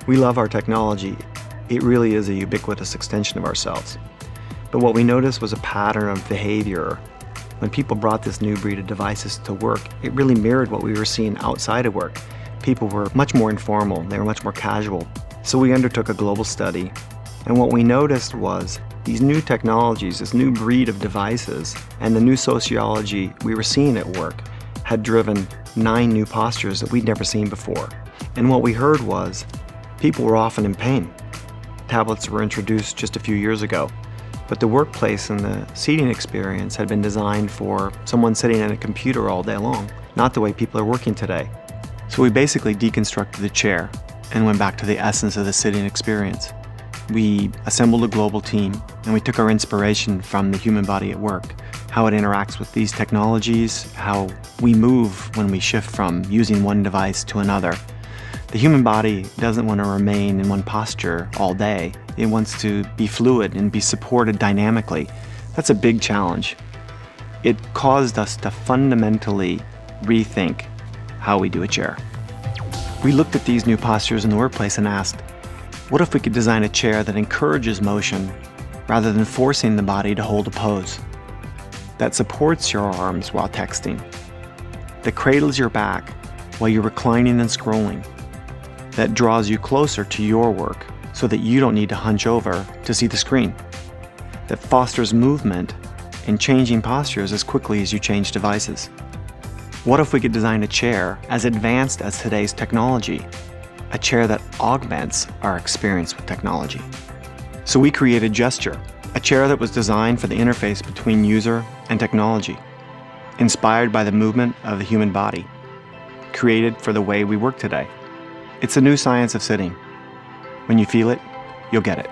We love our technology. It really is a ubiquitous extension of ourselves. But what we noticed was a pattern of behavior. When people brought this new breed of devices to work, it really mirrored what we were seeing outside of work. People were much more informal, they were much more casual. So we undertook a global study, and what we noticed was these new technologies, this new breed of devices, and the new sociology we were seeing at work had driven 9 new postures that we'd never seen before. And what we heard was people were often in pain. Tablets were introduced just a few years ago, but the workplace and the seating experience had been designed for someone sitting at a computer all day long, not the way people are working today. So we basically deconstructed the chair and went back to the essence of the sitting experience. We assembled a global team and we took our inspiration from the human body at work, how it interacts with these technologies, how we move when we shift from using one device to another. The human body doesn't want to remain in one posture all day. It wants to be fluid and be supported dynamically. That's a big challenge. It caused us to fundamentally rethink how we do a chair. We looked at these new postures in the workplace and asked, what if we could design a chair that encourages motion rather than forcing the body to hold a pose? That supports your arms while texting, that cradles your back while you're reclining and scrolling, that draws you closer to your work so that you don't need to hunch over to see the screen, that fosters movement and changing postures as quickly as you change devices. What if we could design a chair as advanced as today's technology? A chair that augments our experience with technology. So we created Gesture, a chair that was designed for the interface between user and technology, inspired by the movement of the human body, created for the way we work today. It's a new science of sitting. When you feel it, you'll get it.